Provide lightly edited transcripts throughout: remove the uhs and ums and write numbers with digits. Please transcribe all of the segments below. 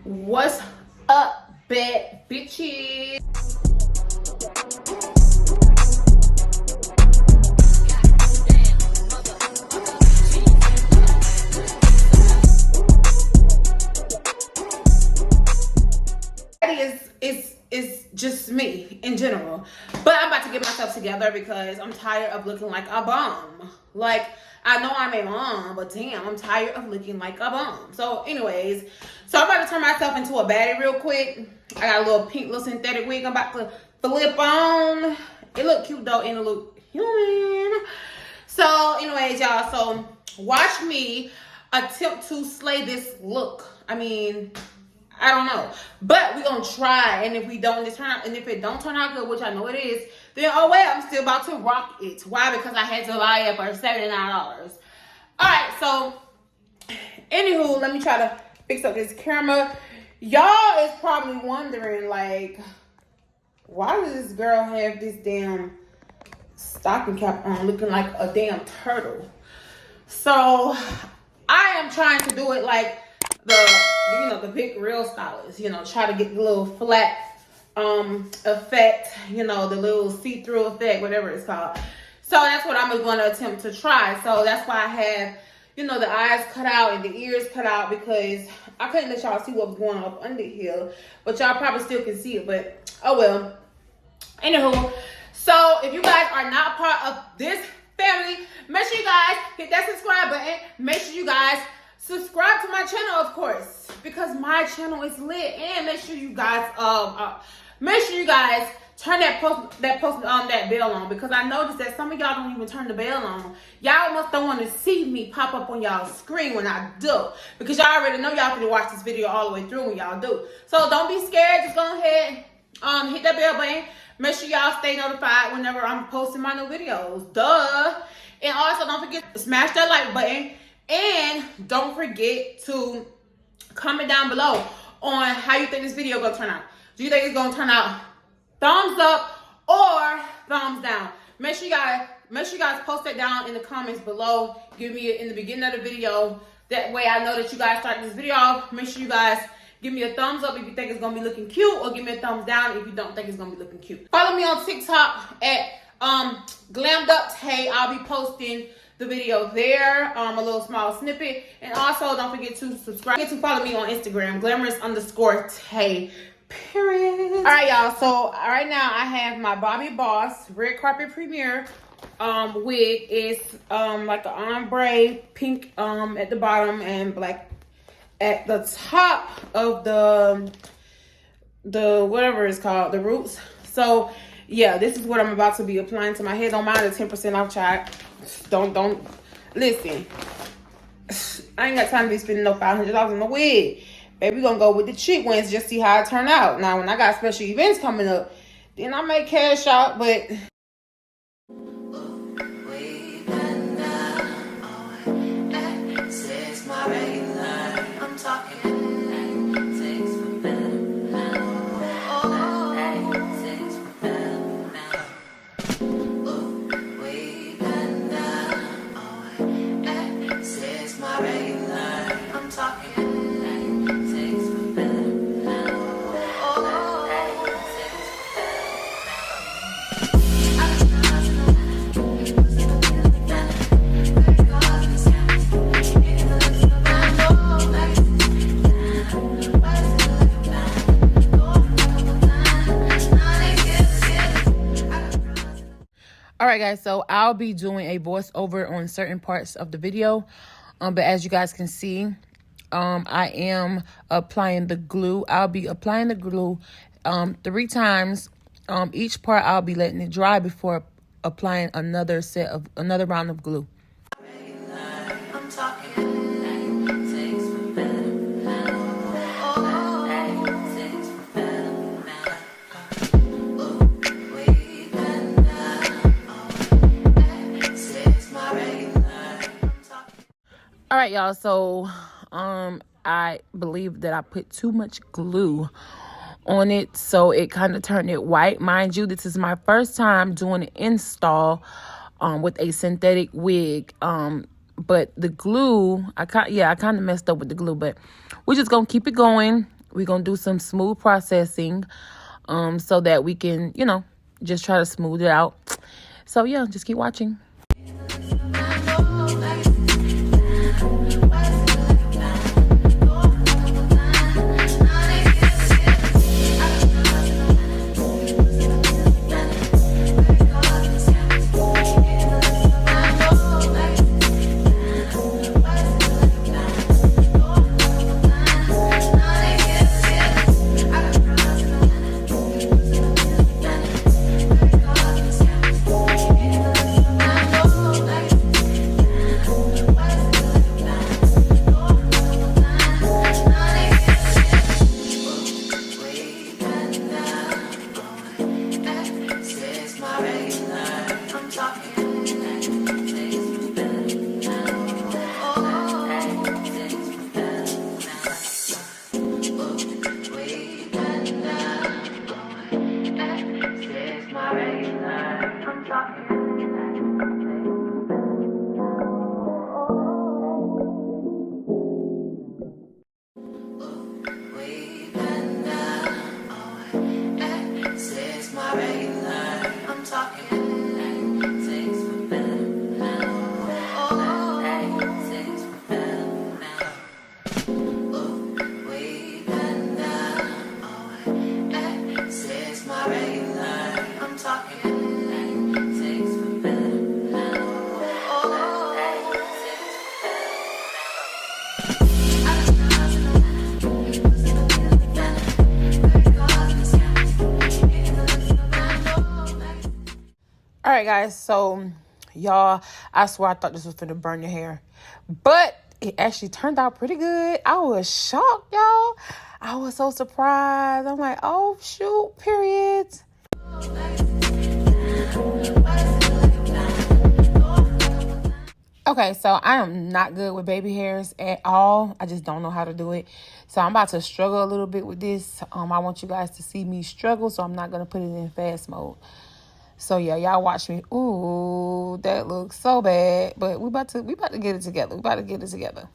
What's up, bad bitches? Is just me in general, but I'm about to get myself together because I'm tired of looking like a bum. Like, I know I'm a mom, but damn, I'm tired of looking like a bum. So anyways, I'm about to turn myself into a baddie real quick. I got a little pink little synthetic wig I'm about to flip on. It look cute though, and it look human. So anyways, y'all, so watch me attempt to slay this look. I mean, I don't know, but we're gonna try, and if we don't, and if it don't turn out good, which I know it is, then oh well, I'm still about to rock it. Why? Because I had to buy it for $79. All right, so anywho, let me try to fix up this camera. Y'all is probably wondering, like, why does this girl have this damn stocking cap on, looking like a damn turtle? So I am trying to do it like the big real stylist, try to get the little flat effect, the little see-through effect, whatever it's called. So that's what I'm going to attempt to try. So that's why I have, the eyes cut out and the ears cut out, because I couldn't let y'all see what was going on up under here, but y'all probably still can see it, but oh well. Anywho, so if you guys are not part of this family, make sure you guys hit that subscribe button. Make sure you guys subscribe to my channel, of course, because my channel is lit. And make sure you guys turn that bell on, because I noticed that some of y'all don't even turn the bell on. Y'all must don't want to see me pop up on y'all screen when I do, because y'all already know y'all can watch this video all the way through when y'all do. So don't be scared. Just go ahead, hit that bell button. Make sure y'all stay notified whenever I'm posting my new videos. Duh. And also don't forget to smash that like button. And don't forget to comment down below on how you think this video gonna turn out. Do you think it's gonna turn out thumbs up or thumbs down? Make sure you guys post that down in the comments below. Give me it in the beginning of the video. That way I know that you guys started this video off. Make sure you guys give me a thumbs up if you think it's gonna be looking cute, or give me a thumbs down if you don't think it's gonna be looking cute. Follow me on TikTok at Glamoroustayeee. I'll be posting the video there, a little small snippet. And also don't forget to subscribe. Get to follow me on Instagram, glamorous_Taye, period. All right, y'all, so right now I have my Bobbi Boss red carpet premiere wig. It's like an ombre pink at the bottom and black at the top of the whatever it's called, the roots. So yeah, this is what I'm about to be applying to my head. Don't mind the 10% off, child. Don't listen. I ain't got time to be spending no $500 on the wig. Baby, we gonna go with the cheap ones, just see how it turn out. Now, when I got special events coming up, then I may cash out, but all right, guys, so I'll be doing a voiceover on certain parts of the video, but as you guys can see, I am applying the glue. I'll be applying the glue 3 times. Each part I'll be letting it dry before applying another round of glue. All right, y'all, so I believe that I put too much glue on it, so it kind of turned it white. Mind you, this is my first time doing an install with a synthetic wig. But the glue, I kind of messed up with the glue, but we're just gonna keep it going. We're going to do some smooth processing so that we can, you know, just try to smooth it out. So, yeah, just keep watching. All right, guys, so y'all, I swear I thought this was finna burn your hair, but it actually turned out pretty good. I was shocked, y'all. I was so surprised. I'm like, oh, shoot, period. Okay, so I am not good with baby hairs at all. I just don't know how to do it. So I'm about to struggle a little bit with this. I want you guys to see me struggle, so I'm not going to put it in fast mode. So yeah, y'all watch me. Ooh, that looks so bad. But we about to get it together. We about to get it together.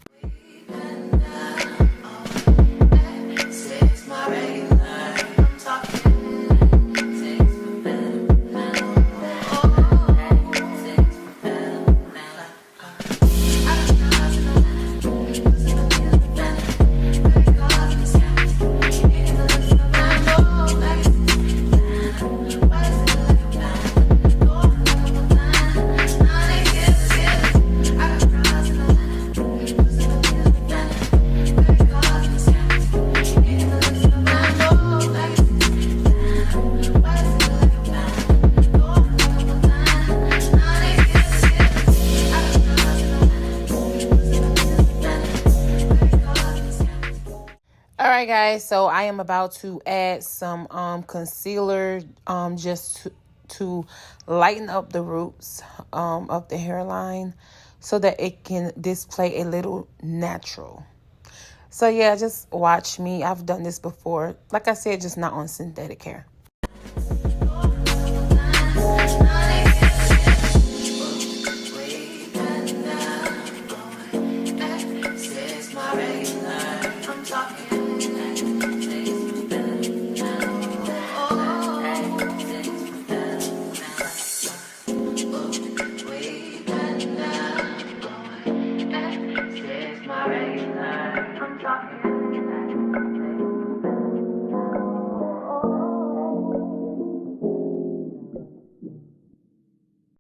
Alright, guys, so I am about to add some concealer just to lighten up the roots of the hairline so that it can display a little natural. So yeah, just watch me. I've done this before. Like I said, just not on synthetic hair.